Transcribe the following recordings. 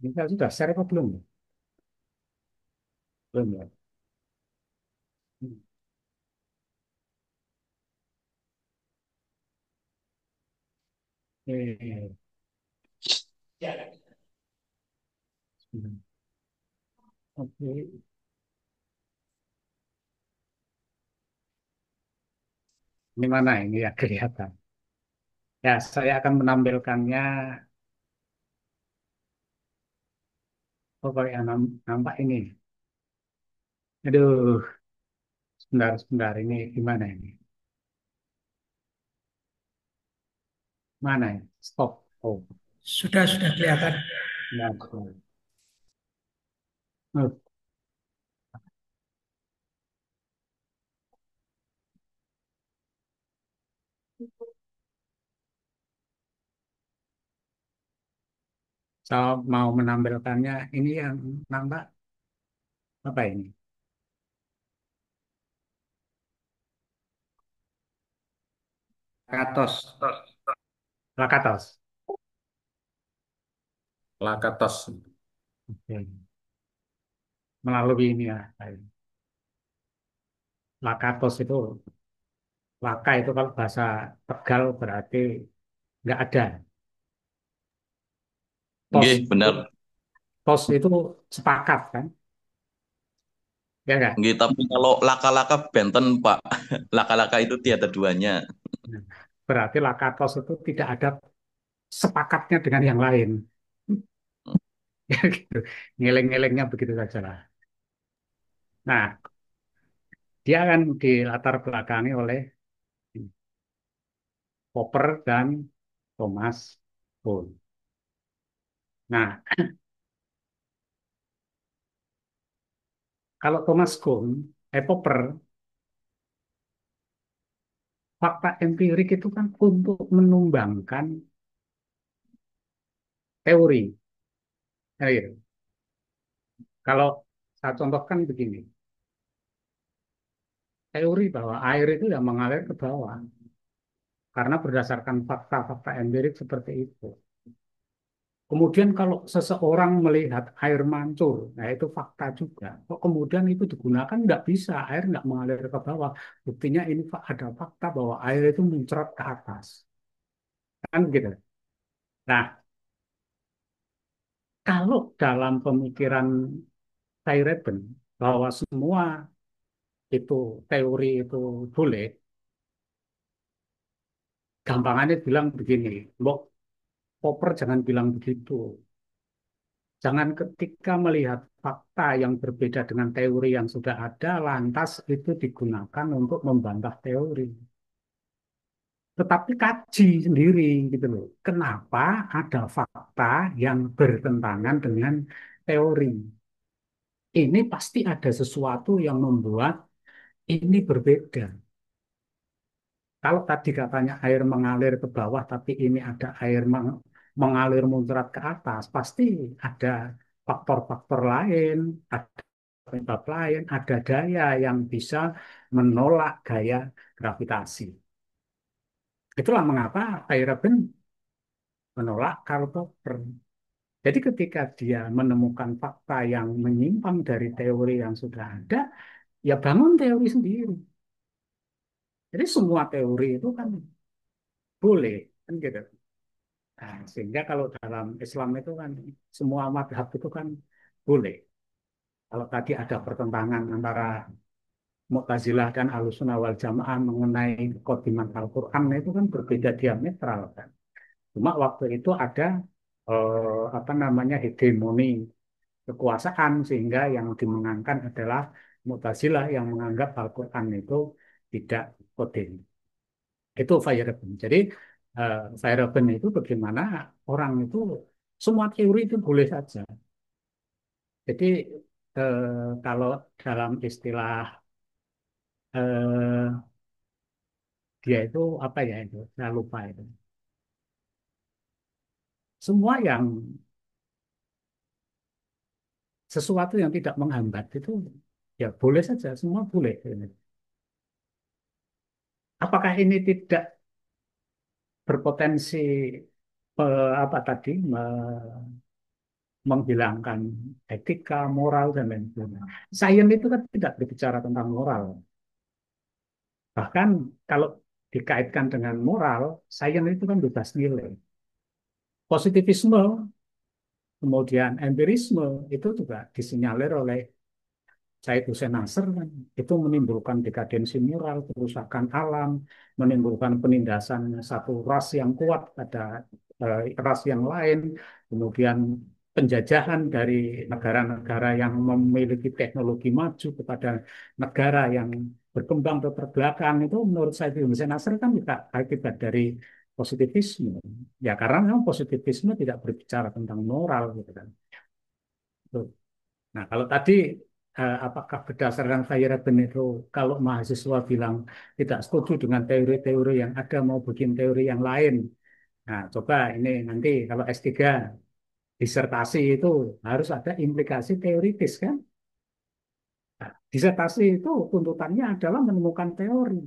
Kita sudah share apa belum? Belum ya. Eh, Oke, ini mana ini ya kelihatan. Ya, saya akan menampilkannya. Oh, kalau yang nampak ini. Aduh, sebentar, sebentar. Ini gimana ini? Mana ini? Stop. Oh, Sudah kelihatan. ya. Oh, saya mau menampilkannya. Ini yang nampak apa ini? Katos. Lakatos. Lakatos. Oke. Melalui ini ya. Lakatos itu, laka itu kalau bahasa Tegal berarti nggak ada. Tos Nggih, itu, benar. tos itu sepakat kan? Ya nggak? Nggih, tapi kalau laka-laka benten, Pak. Laka-laka itu tiada duanya. Nah, berarti lakatos itu tidak ada sepakatnya dengan yang lain. Ya gitu. Ngeleng-ngelengnya begitu saja lah. Nah, dia akan dilatar belakangi oleh Popper dan Thomas Kuhn. Nah, kalau Thomas Kuhn, Popper, fakta empirik itu kan untuk menumbangkan teori. Ya, gitu. Kalau saya contohkan begini, teori bahwa air itu yang mengalir ke bawah karena berdasarkan fakta-fakta empirik seperti itu. Kemudian kalau seseorang melihat air mancur, nah itu fakta juga. Kok kemudian itu digunakan nggak bisa, air nggak mengalir ke bawah. Buktinya ini ada fakta bahwa air itu muncrat ke atas. Kan gitu. Nah, kalau dalam pemikiran Feyerabend bahwa semua itu teori itu boleh, gampangannya bilang begini, Mbok Popper jangan bilang begitu. Jangan ketika melihat fakta yang berbeda dengan teori yang sudah ada, lantas itu digunakan untuk membantah teori. Tetapi kaji sendiri gitu loh. Kenapa ada fakta yang bertentangan dengan teori? Ini pasti ada sesuatu yang membuat ini berbeda. Kalau tadi katanya air mengalir ke bawah, tapi ini ada air mengalir muncrat ke atas, pasti ada faktor-faktor lain, ada penyebab lain, ada daya yang bisa menolak gaya gravitasi. Itulah mengapa Feyerabend menolak Karl Popper. Jadi ketika dia menemukan fakta yang menyimpang dari teori yang sudah ada, ya bangun teori sendiri. Jadi semua teori itu kan boleh, kan gitu. Nah, sehingga kalau dalam Islam itu kan semua madhab itu kan boleh. Kalau tadi ada pertentangan antara Mu'tazilah dan Ahlussunnah wal Jamaah mengenai kodimat Al-Quran itu kan berbeda diametral kan. Cuma waktu itu ada apa namanya hegemoni kekuasaan sehingga yang dimenangkan adalah Mu'tazilah yang menganggap Al-Quran itu tidak kodim. Itu Feyerabend. Jadi Feyerabend itu bagaimana orang itu semua teori itu boleh saja. Jadi kalau dalam istilah eh, dia itu apa ya itu, saya lupa itu. Semua yang sesuatu yang tidak menghambat itu ya boleh saja, semua boleh. Apakah ini tidak berpotensi apa tadi menghilangkan etika, moral, dan lain sebagainya. Sains itu kan tidak berbicara tentang moral. Bahkan kalau dikaitkan dengan moral, sains itu kan bebas nilai. Positivisme, kemudian empirisme, itu juga disinyalir oleh Said Hussein Nasr kan, itu menimbulkan dekadensi moral, kerusakan alam, menimbulkan penindasan satu ras yang kuat pada ras yang lain, kemudian penjajahan dari negara-negara yang memiliki teknologi maju kepada negara yang berkembang atau terbelakang itu menurut Said Hussein Nasr kan juga akibat dari positivisme. Ya karena memang positivisme tidak berbicara tentang moral gitu kan. Nah, kalau tadi apakah berdasarkan Feyerabend itu kalau mahasiswa bilang tidak setuju dengan teori-teori yang ada mau bikin teori yang lain. Nah, coba ini nanti kalau S3 disertasi itu harus ada implikasi teoritis kan? Nah, disertasi itu tuntutannya adalah menemukan teori.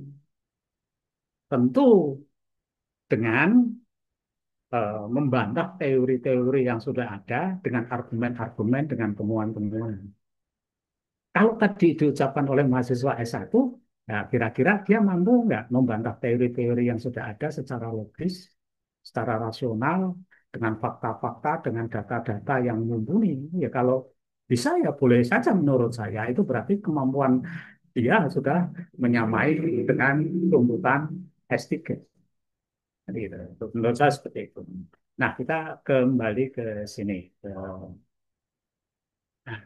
Tentu dengan membantah teori-teori yang sudah ada dengan argumen-argumen, dengan temuan-temuan. Kalau tadi diucapkan oleh mahasiswa S1, ya kira-kira dia mampu nggak membantah teori-teori yang sudah ada secara logis, secara rasional, dengan fakta-fakta, dengan data-data yang mumpuni. Ya kalau bisa ya boleh saja menurut saya. Itu berarti kemampuan dia sudah menyamai dengan tuntutan S3. Jadi, menurut saya seperti itu. Nah, kita kembali ke sini. Nah,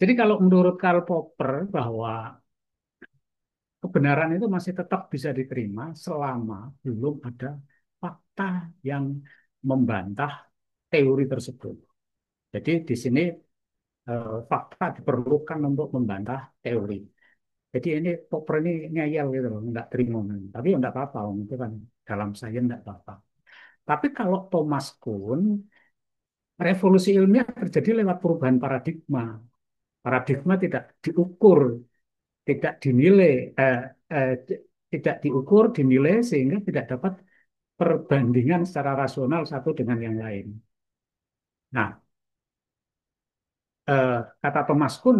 jadi kalau menurut Karl Popper bahwa kebenaran itu masih tetap bisa diterima selama belum ada fakta yang membantah teori tersebut. Jadi di sini fakta diperlukan untuk membantah teori. Jadi ini Popper ini ngeyel gitu loh, nggak terima. Tapi ya nggak apa-apa, itu kan dalam sains nggak apa-apa. Tapi kalau Thomas Kuhn, revolusi ilmiah terjadi lewat perubahan paradigma. Paradigma tidak diukur, tidak dinilai, eh, tidak diukur, dinilai sehingga tidak dapat perbandingan secara rasional satu dengan yang lain. Nah, kata Thomas Kuhn,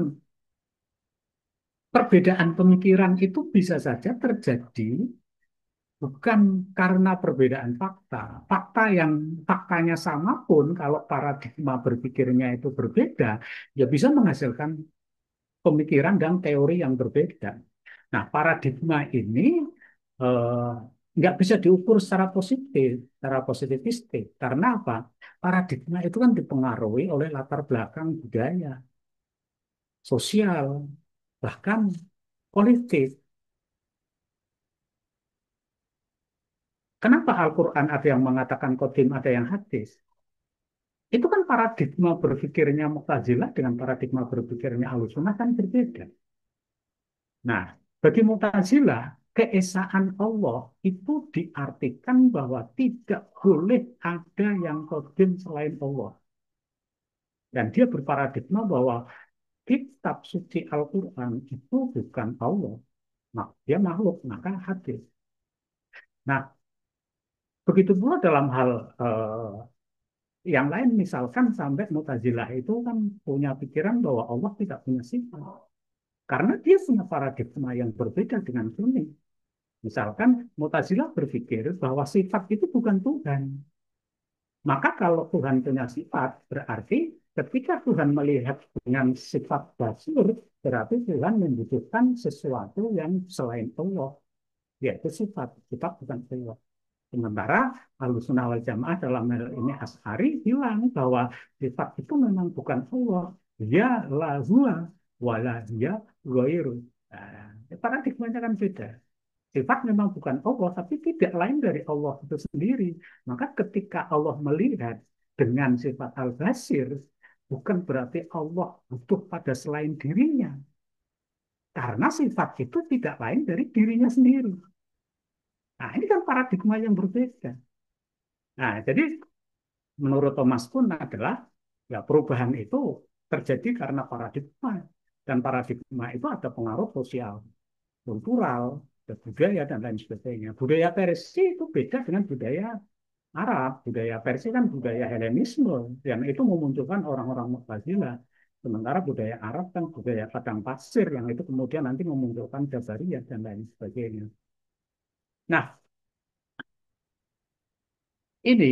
perbedaan pemikiran itu bisa saja terjadi bukan karena perbedaan fakta. Faktanya sama pun kalau paradigma berpikirnya itu berbeda, ya bisa menghasilkan pemikiran dan teori yang berbeda. Nah, paradigma ini eh, nggak bisa diukur secara positivistik. Karena apa? Paradigma itu kan dipengaruhi oleh latar belakang budaya, sosial, bahkan politik. Kenapa Al-Quran ada yang mengatakan qadim, ada yang hadis? Itu kan paradigma berpikirnya Mu'tazilah dengan paradigma berpikirnya Ahlussunnah kan berbeda. Nah, bagi Mu'tazilah, keesaan Allah itu diartikan bahwa tidak boleh ada yang qadim selain Allah. Dan dia berparadigma bahwa kitab suci Al-Quran itu bukan Allah. Nah, dia makhluk, maka hadis. Nah, begitu pula dalam hal yang lain, misalkan sampai Mu'tazilah itu kan punya pikiran bahwa Allah tidak punya sifat. Karena dia punya paradigma yang berbeda dengan Sunni. Misalkan Mu'tazilah berpikir bahwa sifat itu bukan Tuhan. Maka kalau Tuhan punya sifat, berarti ketika Tuhan melihat dengan sifat basir, berarti Tuhan membutuhkan sesuatu yang selain Allah, yaitu sifat. Sifat bukan Allah. Sementara Ahlussunnah wal Jamaah dalam hal ini Asy'ari bilang bahwa sifat itu memang bukan Allah. Dia la huwa wala dia ghairu. Nah, paradigmanya kan beda. Sifat memang bukan Allah, tapi tidak lain dari Allah itu sendiri. Maka ketika Allah melihat dengan sifat al-basir, bukan berarti Allah butuh pada selain dirinya. Karena sifat itu tidak lain dari dirinya sendiri. Nah, ini kan paradigma yang berbeda. Nah, jadi menurut Thomas Kuhn adalah ya perubahan itu terjadi karena paradigma. Dan paradigma itu ada pengaruh sosial, kultural, dan budaya, dan lain sebagainya. Budaya Persia itu beda dengan budaya Arab, budaya Persia kan budaya Helenisme yang itu memunculkan orang-orang Mu'tazilah. Sementara budaya Arab kan budaya padang pasir yang itu kemudian nanti memunculkan Jabariyah dan lain sebagainya. Nah, ini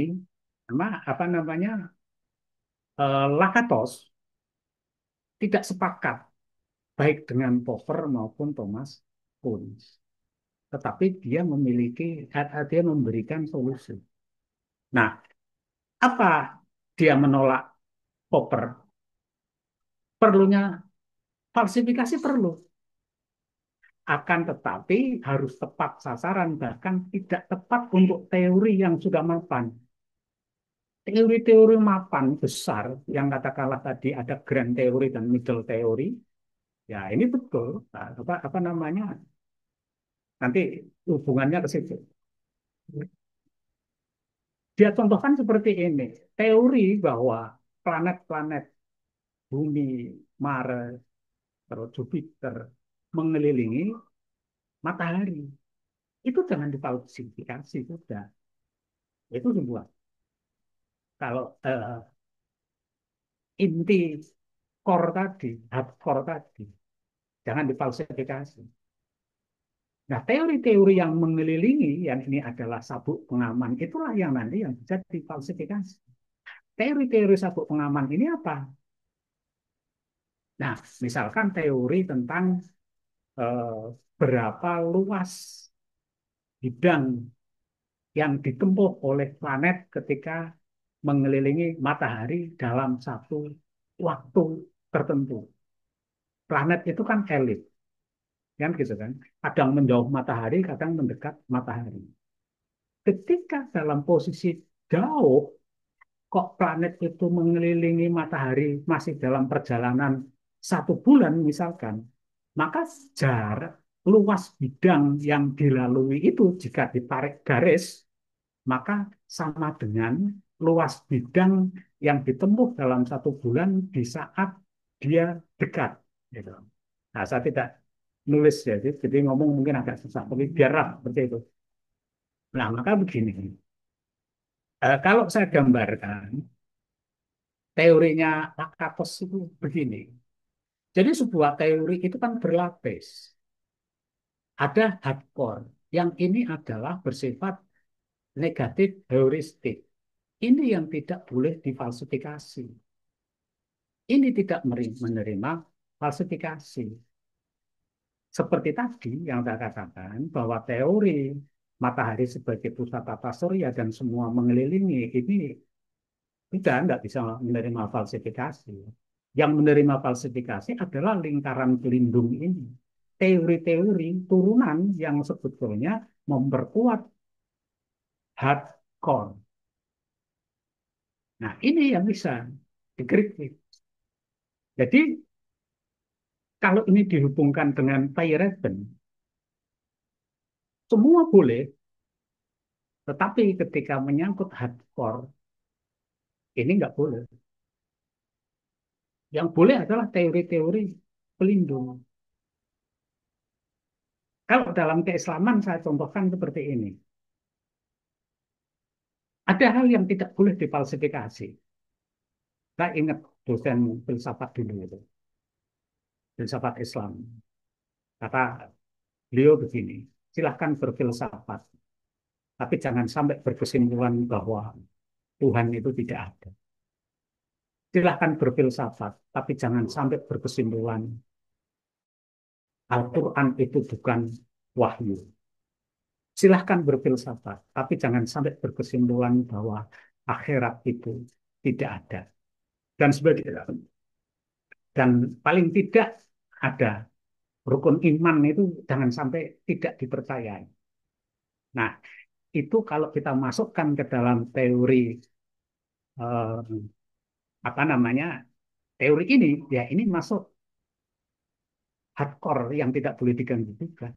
apa namanya Lakatos tidak sepakat baik dengan Popper maupun Thomas Kuhn. Tetapi dia memberikan solusi. Nah, apa dia menolak Popper? Perlunya falsifikasi perlu, akan tetapi harus tepat sasaran, bahkan tidak tepat untuk teori yang sudah mapan. Teori-teori mapan besar yang katakanlah tadi ada grand teori dan middle teori, ya ini betul. Nah, apa namanya? Nanti hubungannya ke situ. Dia contohkan seperti ini. Teori bahwa planet-planet Bumi, Mars, terus Jupiter mengelilingi matahari. Itu jangan difalsifikasi sudah. Itu sebuah kalau inti core tadi, hardcore tadi, jangan difalsifikasi. Nah, teori-teori yang mengelilingi, yang ini adalah sabuk pengaman, itulah yang nanti yang bisa difalsifikasi. Teori-teori sabuk pengaman ini apa? Nah, misalkan teori tentang eh, berapa luas bidang yang ditempuh oleh planet ketika mengelilingi matahari dalam satu waktu tertentu. Planet itu kan elit, kan gitu kan. Kadang menjauh matahari, kadang mendekat matahari. Ketika dalam posisi jauh, kok planet itu mengelilingi matahari masih dalam perjalanan 1 bulan misalkan, maka jarak luas bidang yang dilalui itu jika ditarik garis, maka sama dengan luas bidang yang ditempuh dalam 1 bulan di saat dia dekat. Gitu. Nah, saya tidak nulis ya, jadi ngomong mungkin agak susah, tapi biarlah seperti itu. Nah, maka begini, kalau saya gambarkan, teorinya Lakatos itu begini. Jadi sebuah teori itu kan berlapis. Ada hardcore, yang ini adalah bersifat negatif heuristik. Ini yang tidak boleh difalsifikasi. Ini tidak menerima falsifikasi. Seperti tadi yang saya katakan, bahwa teori matahari sebagai pusat tata surya dan semua mengelilingi, ini tidak bisa menerima falsifikasi. Yang menerima falsifikasi adalah lingkaran pelindung ini. Teori-teori turunan yang sebetulnya memperkuat hardcore. Nah, ini yang bisa dikritik. Jadi, kalau ini dihubungkan dengan Feyerabend, semua boleh, tetapi ketika menyangkut hardcore, ini nggak boleh. Yang boleh adalah teori-teori pelindung. Kalau dalam keislaman saya contohkan seperti ini. Ada hal yang tidak boleh difalsifikasi. Saya ingat dosen filsafat dulu itu, filsafat Islam. Kata beliau begini, silahkan berfilsafat, tapi jangan sampai berkesimpulan bahwa Tuhan itu tidak ada. Silahkan berfilsafat, tapi jangan sampai berkesimpulan Al-Quran itu bukan wahyu. Silahkan berfilsafat, tapi jangan sampai berkesimpulan bahwa akhirat itu tidak ada. Dan sebagainya. Dan paling tidak ada rukun iman itu jangan sampai tidak dipercayai. Nah, itu kalau kita masukkan ke dalam teori eh, apa namanya teori ini, ya ini masuk hardcore yang tidak boleh diganggu juga.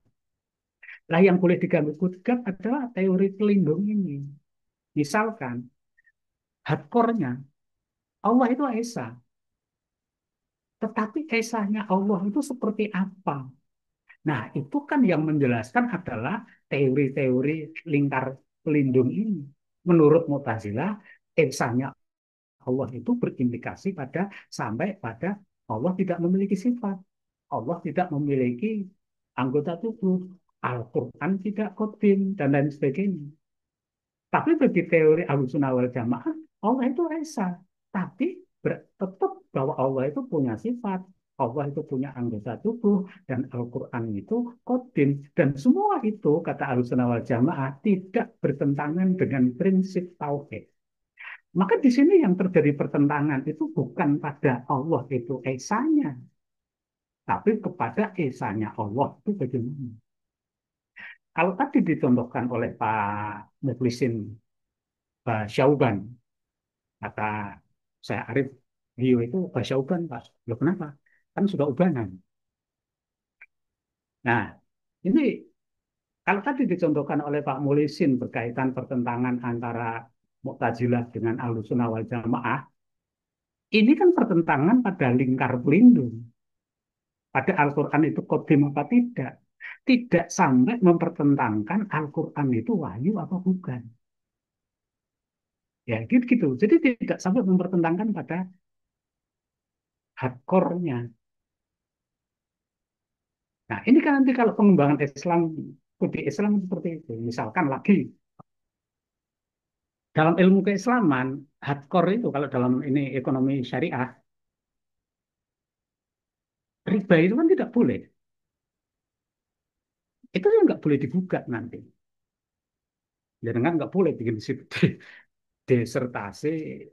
Lah yang boleh diganggu juga adalah teori pelindung ini. Misalkan hardcore-nya Allah itu Esa, tetapi Esanya Allah itu seperti apa? Nah, itu kan yang menjelaskan adalah teori-teori lingkar pelindung ini. Menurut Mu'tazilah, esanya Allah itu berimplikasi pada sampai pada Allah tidak memiliki sifat. Allah tidak memiliki anggota tubuh. Al-Quran tidak kodim dan lain sebagainya. Tapi bagi teori Ahlussunnah wal Jamaah, Allah itu esa. Tapi tetap bahwa Allah itu punya sifat. Allah itu punya anggota tubuh dan Al-Quran itu kodim. Dan semua itu, kata Ahlussunnah wal Jamaah, tidak bertentangan dengan prinsip tauhid. Maka di sini yang terjadi pertentangan itu bukan pada Allah itu esanya, tapi kepada esanya Allah itu bagaimana. Kalau tadi dicontohkan oleh Pak Muflisin Syauban, kata saya Arif, Rio itu Syauban Pak. Loh kenapa? Kan sudah ubanan. Nah, ini kalau tadi dicontohkan oleh Pak Mulisin berkaitan pertentangan antara Mu'tazilah dengan Ahlussunnah wal Jamaah, ini kan pertentangan pada lingkar pelindung. Pada Al-Quran itu kodim apa tidak? Tidak sampai mempertentangkan Al-Quran itu wahyu apa bukan. Ya gitu, gitu. Jadi tidak sampai mempertentangkan pada hardcore-nya. Nah ini kan nanti kalau pengembangan Islam, studi Islam seperti itu. Misalkan lagi, dalam ilmu keislaman, hardcore itu kalau dalam ini ekonomi syariah, riba itu kan tidak boleh. Itu yang nggak boleh digugat nanti. Jangan nggak boleh bikin disertasi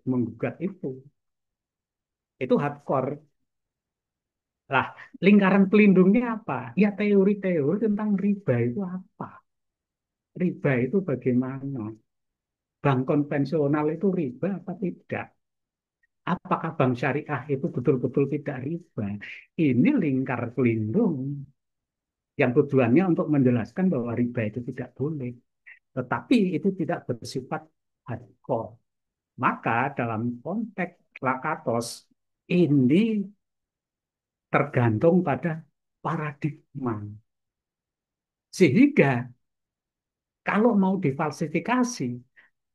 menggugat itu. Itu hardcore. Lah, lingkaran pelindungnya apa? Ya teori-teori tentang riba itu apa? Riba itu bagaimana? Bank konvensional itu riba apa tidak? Apakah bank syariah itu betul-betul tidak riba? Ini lingkar pelindung yang tujuannya untuk menjelaskan bahwa riba itu tidak boleh. Tetapi itu tidak bersifat hardcore. Maka dalam konteks Lakatos ini tergantung pada paradigma. Sehingga kalau mau difalsifikasi,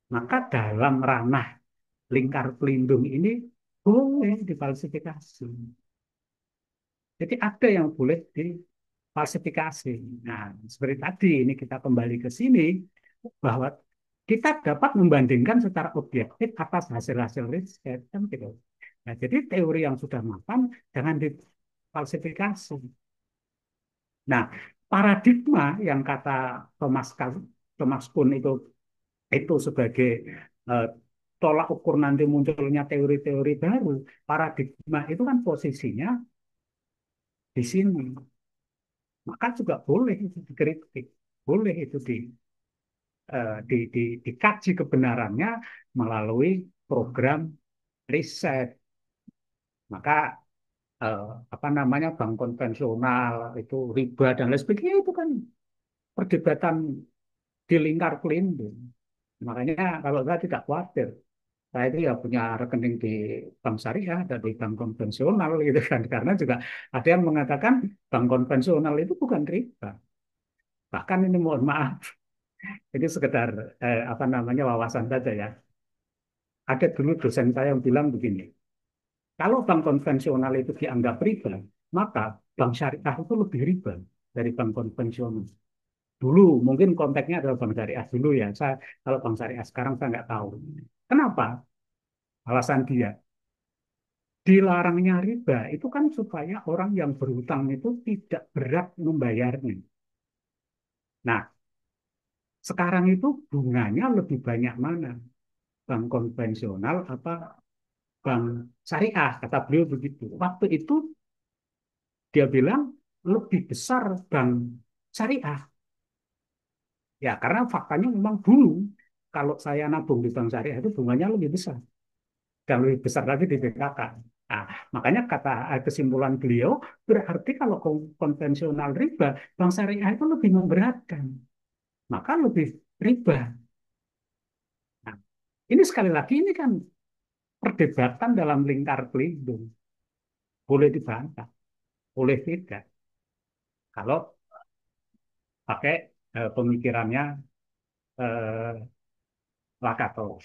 maka dalam ranah lingkar pelindung ini boleh difalsifikasi. Jadi ada yang boleh difalsifikasi. Nah, seperti tadi ini kita kembali ke sini bahwa kita dapat membandingkan secara objektif atas hasil-hasil riset kan gitu. Nah, jadi teori yang sudah mapan jangan difalsifikasi. Nah, paradigma yang kata Thomas Kuhn itu sebagai eh, tolak ukur nanti munculnya teori-teori baru, paradigma itu kan posisinya di sini. Maka juga boleh itu dikritik, boleh itu dikaji kebenarannya melalui program riset. Maka eh, apa namanya bank konvensional itu riba dan lain sebagainya itu kan perdebatan di lingkar pelindung. Makanya kalau saya tidak khawatir, saya itu ya punya rekening di bank syariah dan di bank konvensional gitu kan. Karena juga ada yang mengatakan bank konvensional itu bukan riba. Bahkan ini mohon maaf, ini sekedar apa namanya wawasan saja ya. Ada dulu dosen saya yang bilang begini, kalau bank konvensional itu dianggap riba, maka bank syariah itu lebih riba dari bank konvensional. Dulu mungkin konteksnya adalah bank syariah dulu ya. Saya kalau bank syariah sekarang saya nggak tahu. Kenapa? Alasan dia dilarangnya riba itu kan supaya orang yang berhutang itu tidak berat membayarnya. Nah, sekarang itu bunganya lebih banyak mana? Bank konvensional apa bank syariah? Kata beliau begitu. Waktu itu dia bilang lebih besar bank syariah. Ya, karena faktanya memang dulu kalau saya nabung di bank syariah itu bunganya lebih besar dan lebih besar lagi di BKK. Nah, makanya kata kesimpulan beliau berarti kalau konvensional riba, bank syariah itu lebih memberatkan, maka lebih riba. Nah, ini sekali lagi ini kan perdebatan dalam lingkar pelindung, boleh dibantah, boleh tidak. Kalau pakai pemikirannya eh, Lakatos.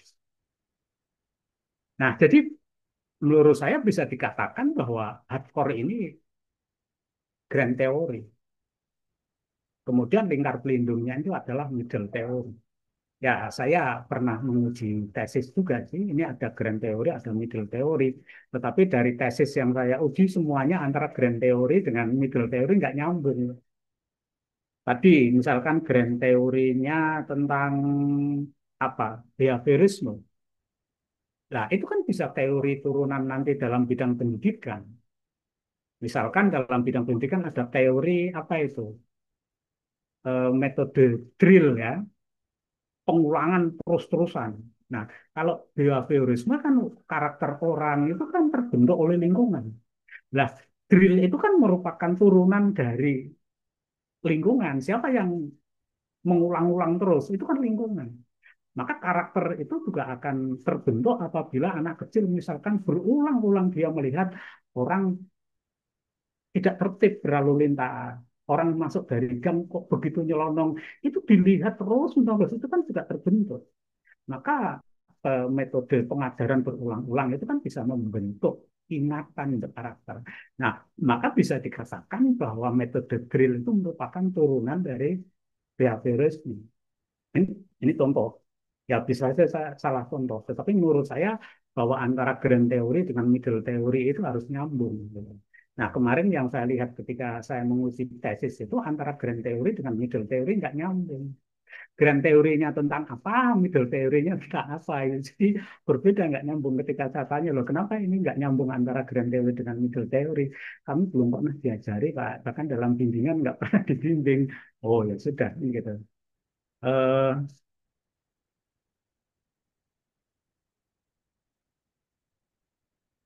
Nah, jadi menurut saya bisa dikatakan bahwa hardcore ini grand teori. Kemudian lingkar pelindungnya itu adalah middle teori. Ya, saya pernah menguji tesis juga sih. Ini ada grand teori, ada middle teori. Tetapi dari tesis yang saya uji semuanya antara grand teori dengan middle teori nggak nyambung. Tadi misalkan grand teorinya tentang apa? Behaviorisme. Nah, itu kan bisa teori turunan nanti dalam bidang pendidikan. Misalkan dalam bidang pendidikan ada teori apa itu? Metode drill ya, pengulangan terus-terusan. Nah, kalau behaviorisme kan karakter orang itu kan terbentuk oleh lingkungan. Nah, drill itu kan merupakan turunan dari lingkungan. Siapa yang mengulang-ulang terus? Itu kan lingkungan. Maka karakter itu juga akan terbentuk apabila anak kecil misalkan berulang-ulang dia melihat orang tidak tertib berlalu lintas. Orang masuk dari gang kok begitu nyelonong. Itu dilihat terus menerus itu kan juga terbentuk. Maka metode pengajaran berulang-ulang itu kan bisa membentuk ingatan untuk karakter. Nah, maka bisa dikatakan bahwa metode drill itu merupakan turunan dari behaviorisme. Ini, ini contoh. Ya bisa saja salah contoh. Tetapi menurut saya bahwa antara grand teori dengan middle teori itu harus nyambung, gitu. Nah, kemarin yang saya lihat ketika saya menguji tesis itu antara grand teori dengan middle teori nggak nyambung. Grand teorinya tentang apa, middle teorinya tentang apa. Jadi berbeda, nggak nyambung. Ketika saya tanya, loh kenapa ini nggak nyambung antara grand teori dengan middle teori? Kami belum pernah diajari, Pak. Bahkan dalam bimbingan nggak pernah dibimbing. Oh ya sudah, gitu. Eh,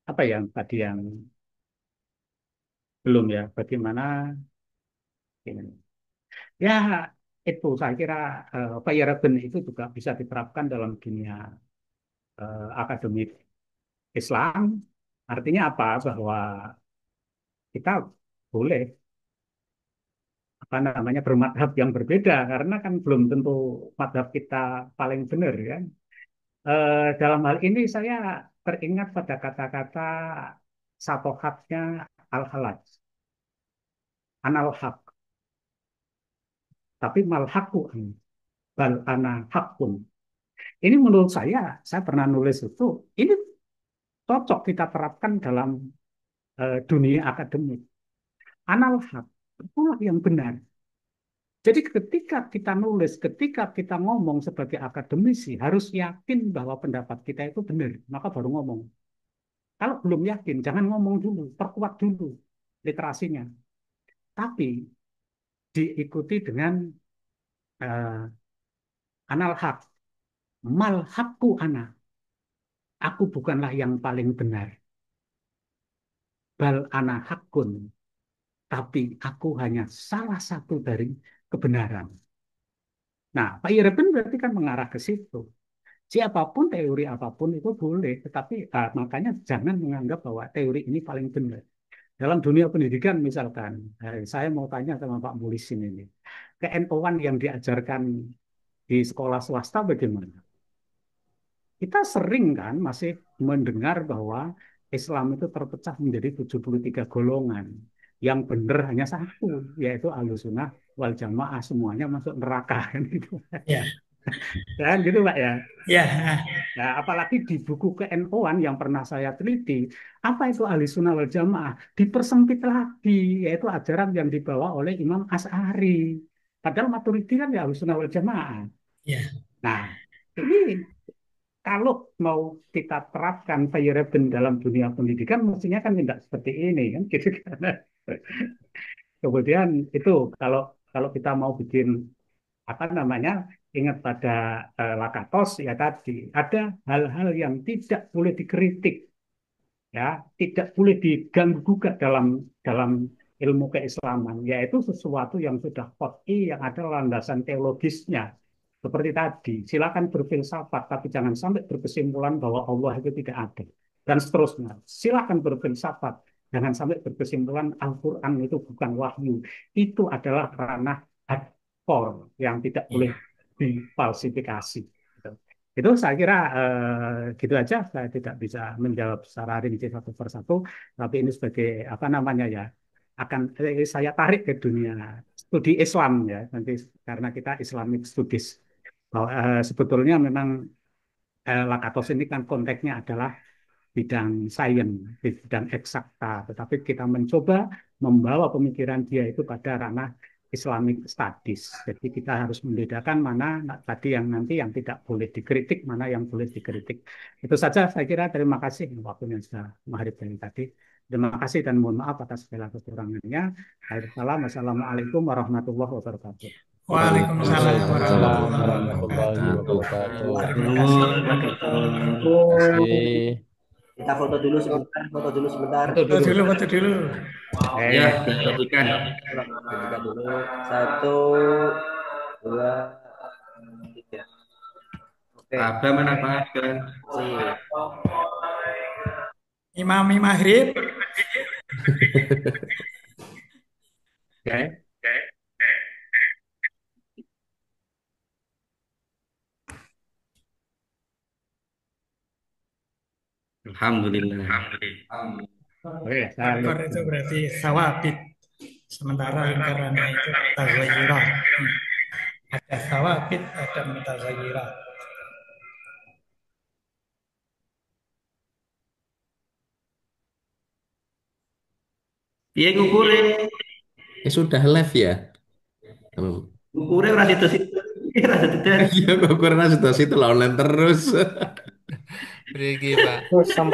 apa yang tadi yang belum ya? Bagaimana ini? Ya itu saya kira variabel itu juga bisa diterapkan dalam dunia akademik Islam. Artinya apa? Bahwa kita boleh apa namanya bermadhab yang berbeda karena kan belum tentu madhab kita paling benar kan. Dalam hal ini saya teringat pada kata-kata satu haknya al-halaj, anal hak, tapi mal haku bal ana hakun. Ini menurut saya pernah nulis itu, ini cocok kita terapkan dalam dunia akademik. Anal hak, itulah yang benar. Jadi ketika kita nulis, ketika kita ngomong sebagai akademisi, harus yakin bahwa pendapat kita itu benar, maka baru ngomong. Kalau belum yakin, jangan ngomong dulu, perkuat dulu literasinya. Tapi diikuti dengan uh, anal hak, mal hakku ana. Aku bukanlah yang paling benar. Bal ana hakun. Tapi aku hanya salah satu dari kebenaran. Nah, Pak Ireben berarti kan mengarah ke situ. Siapapun teori apapun itu boleh, tetapi makanya jangan menganggap bahwa teori ini paling benar. Dalam dunia pendidikan misalkan, saya mau tanya sama Pak Mulisin ini, ke-NU-an yang diajarkan di sekolah swasta bagaimana? Kita sering kan masih mendengar bahwa Islam itu terpecah menjadi 73 golongan. Yang benar hanya satu, yaitu Ahlussunnah wal Jamaah, semuanya masuk neraka kan gitu. Ya, Dan gitu Pak ya. ya, Nah, apalagi di buku ke-NU-an yang pernah saya teliti, apa itu Ahlussunnah wal Jamaah? Dipersempit lagi, yaitu ajaran yang dibawa oleh Imam Asy'ari. Padahal Maturidi kan ya Ahlussunnah wal Jamaah. ya, Nah, ini kalau mau kita terapkan Feyerabend dalam dunia pendidikan, mestinya kan tidak seperti ini kan, gitu kan. Kemudian itu kalau kalau kita mau bikin apa namanya, ingat pada Lakatos ya tadi, ada hal-hal yang tidak boleh dikritik, ya, tidak boleh diganggu gugat dalam dalam ilmu keislaman, yaitu sesuatu yang sudah qot'i, yang ada landasan teologisnya. Seperti tadi, silakan berfilsafat, tapi jangan sampai berkesimpulan bahwa Allah itu tidak ada. Dan seterusnya, silakan berfilsafat, jangan sampai berkesimpulan Al-Quran itu bukan wahyu. Itu adalah ranah hardcore yang tidak boleh ya, difalsifikasi. Gitu. Itu saya kira gitu aja. Saya tidak bisa menjawab secara rinci satu persatu, tapi ini sebagai apa namanya ya, akan saya tarik ke dunia studi Islam ya nanti karena kita Islamic Studies. Bahwa, sebetulnya memang Lakatos ini kan konteksnya adalah bidang sains, bidang eksakta, tetapi kita mencoba membawa pemikiran dia itu pada ranah Islamic Studies. Jadi kita harus membedakan mana tadi yang nanti yang tidak boleh dikritik, mana yang boleh dikritik. Itu saja saya kira. Terima kasih waktunya sudah maghrib dari tadi. Terima kasih dan mohon maaf atas segala kekurangannya. Wassalamualaikum warahmatullahi wabarakatuh. Waalaikumsalam Waalaikumsalam warahmatullahi warahmatullahi wabarakatuh. wabarakatuh. Terima kasih, Pak Terima Dokter. kasih. Kita foto dulu sebentar, foto dulu sebentar. Itu Foto dulu. dulu, foto dulu. Ya, Eh, diperhatikan. Diperhatikan dulu. Satu, dua, tiga. Oke. Abah mana Pak Abah? Sip. Imami maghrib. oke. Alhamdulillah. Oke, saya Faktor itu berarti sawabit. Sementara lingkarannya itu mutaghayirat. Ada sawabit, ada mutaghayirat. Piye ngukure? Sudah live ya? Hmm. Ngukure ora situ-situ. Ora situ. Iya, kok kurang situasi itu online terus. Pergi, Pak. Terus sampai